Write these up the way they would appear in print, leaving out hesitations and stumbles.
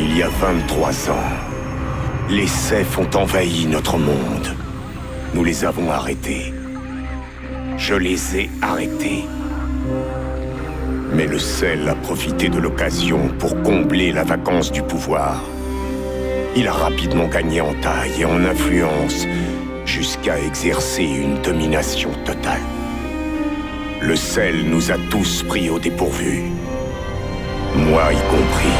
Il y a 23 ans, les Cephes ont envahi notre monde. Nous les avons arrêtés. Je les ai arrêtés. Mais le Sel a profité de l'occasion pour combler la vacance du pouvoir. Il a rapidement gagné en taille et en influence, jusqu'à exercer une domination totale. Le Sel nous a tous pris au dépourvu. Moi y compris.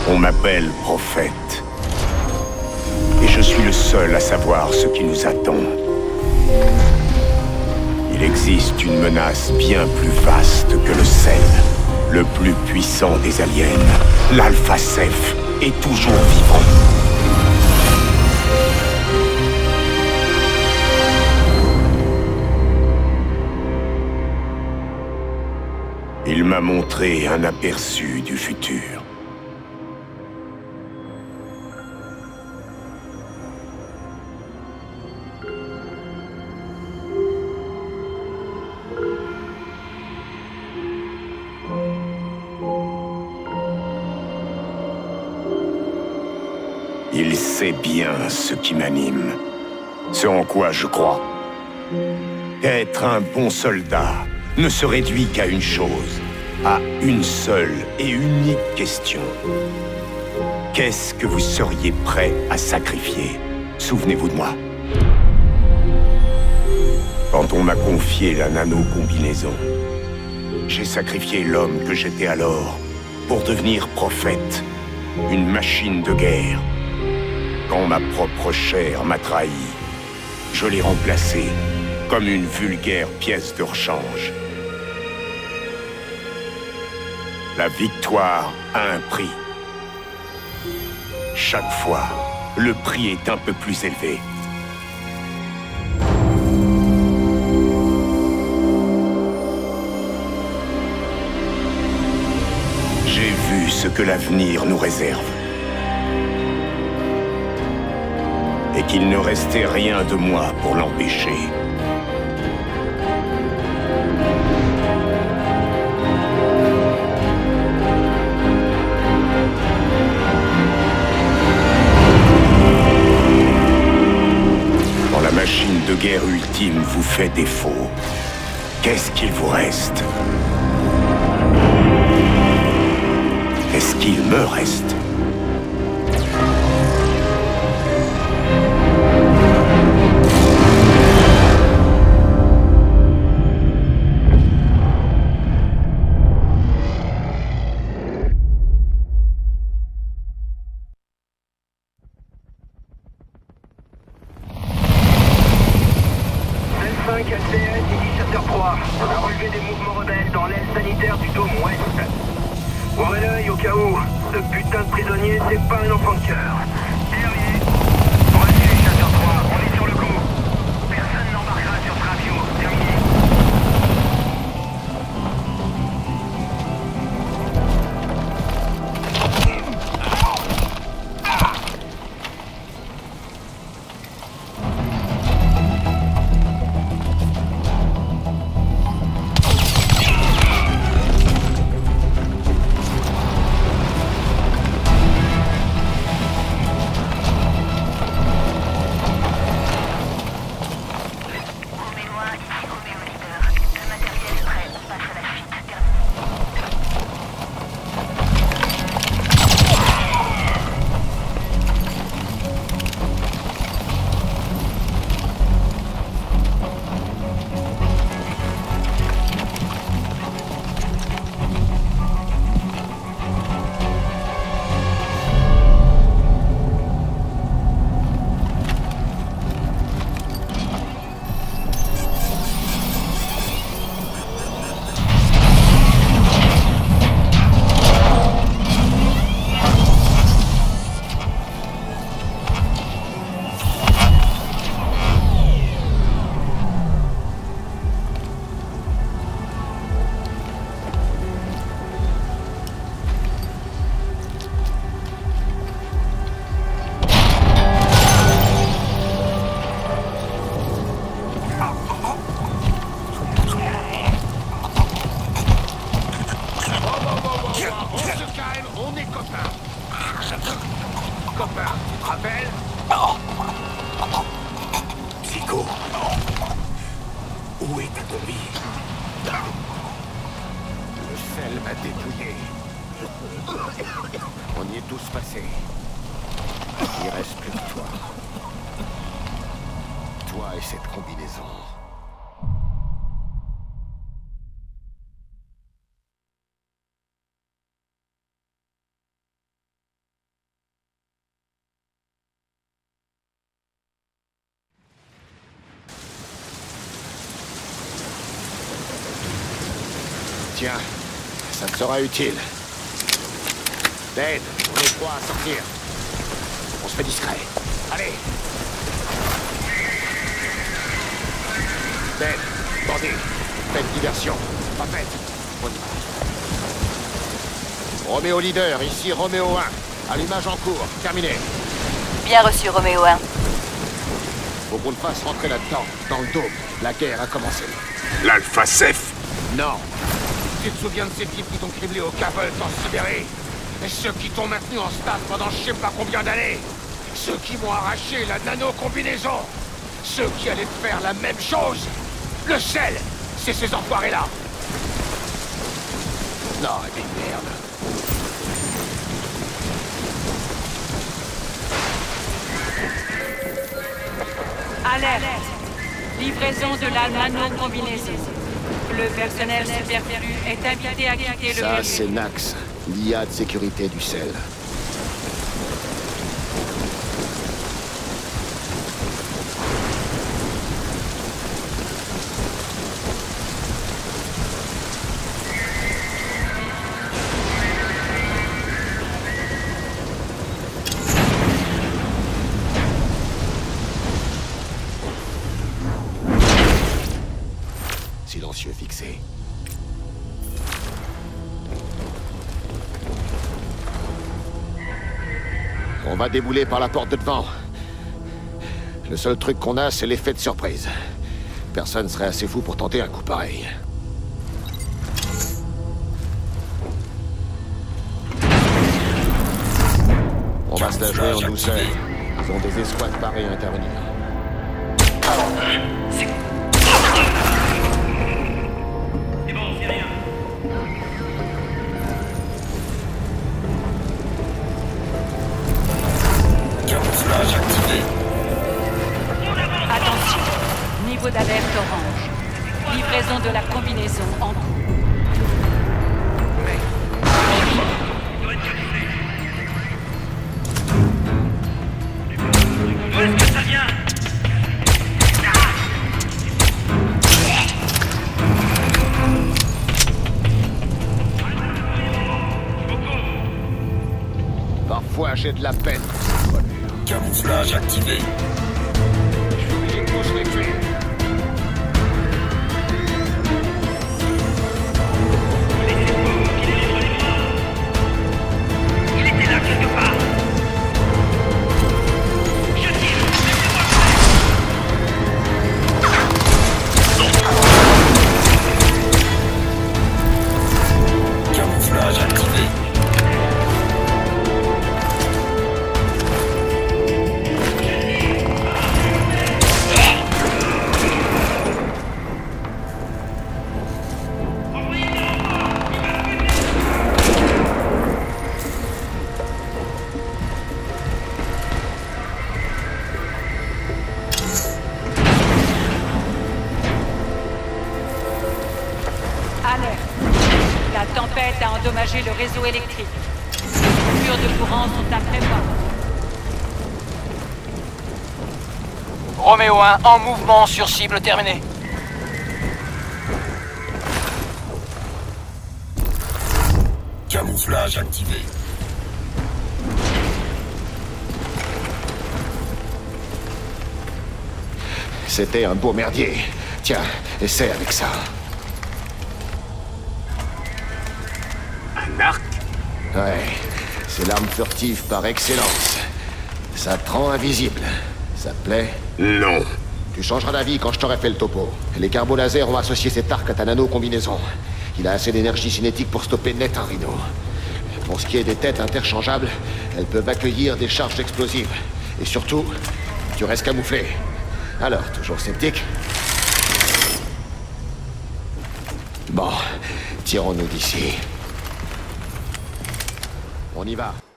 On m'appelle prophète. Et je suis le seul à savoir ce qui nous attend. Il existe une menace bien plus vaste que le Sel. Le plus puissant des aliens, l'Alpha Ceph, est toujours vivant. Il m'a montré un aperçu du futur. Il sait bien ce qui m'anime, ce en quoi je crois. Être un bon soldat ne se réduit qu'à une chose, à une seule et unique question. Qu'est-ce que vous seriez prêt à sacrifier? Souvenez-vous de moi. Quand on m'a confié la nano-combinaison, j'ai sacrifié l'homme que j'étais alors pour devenir prophète, une machine de guerre. Quand ma propre chair m'a trahi, je l'ai remplacée comme une vulgaire pièce de rechange. La victoire a un prix. Chaque fois, le prix est un peu plus élevé. J'ai vu ce que l'avenir nous réserve. Et qu'il ne restait rien de moi pour l'empêcher. Quand la machine de guerre ultime vous fait défaut, qu'est-ce qu'il vous reste? Qu'est-ce qu'il me reste? LCS, Initiateur 3. On a relevé des mouvements rebelles dans l'aile sanitaire du dôme ouest. Ouvrez l'œil au cas où. Ce putain de prisonnier, c'est pas un enfant de cœur. Terminé. Reçu, Initiateur 3. On est sur le coup. Personne n'embarquera sur ce radio. Terminé. dépouillé. On y est tous passés. Il reste plus que toi. Toi et cette combinaison. Tiens, ça te sera utile. Dane, on est trois à sortir. On se fait discret. Allez. Ben, bandit, faites diversion. Pas faite. On y va. Roméo leader, ici Roméo 1. Allumage en cours, terminé. Bien reçu, Roméo 1. Faut qu'on le fasse rentrer là-dedans, dans le dôme. La guerre a commencé. L'Alpha Ceph? Non. Tu te souviens de ces types qui t'ont criblé au Capult en Sibérie? Et ceux qui t'ont maintenu en stade pendant je sais pas combien d'années? Ceux qui m'ont arraché la nano-combinaison? Ceux qui allaient te faire la même chose? Le sel, c'est ces enfoirés-là. Non, et puis merde. Alerte! Livraison de la nano-combinaison. Le personnel superflu est invité à quitter le Ça, véhicule. c'est Nax, l'IA de sécurité du sel. Silencieux fixé. On va débouler par la porte de devant. Le seul truc qu'on a, c'est l'effet de surprise. Personne serait assez fou pour tenter un coup pareil. On va se la jouer en douceur. Ils ont des escouades parées à intervenir. Camouflage activé. Attention, niveau d'alerte orange. Livraison de la combinaison en cours. D'où est-ce que ça vient? Parfois, j'ai de la peine. Camouflage activé. Je suis obligé de tous les tuer. Il était là quelque part. Je tire. Camouflage activé. Alerte. La tempête a endommagé le réseau électrique. Les coupures de courant sont à prévoir. Roméo 1, en mouvement sur cible terminée. Camouflage activé. C'était un beau merdier. Tiens, essaie avec ça. Un arc? Ouais, c'est l'arme furtive par excellence. Ça te rend invisible. Ça te plaît? Non. Tu changeras d'avis quand je t'aurai fait le topo. Les carbolasers ont associé cet arc à ta nano-combinaison. Il a assez d'énergie cinétique pour stopper net un rhino. Pour ce qui est des têtes interchangeables, elles peuvent accueillir des charges explosives. Et surtout, tu restes camouflé. Alors, toujours sceptique? Bon, tirons-nous d'ici. On y va.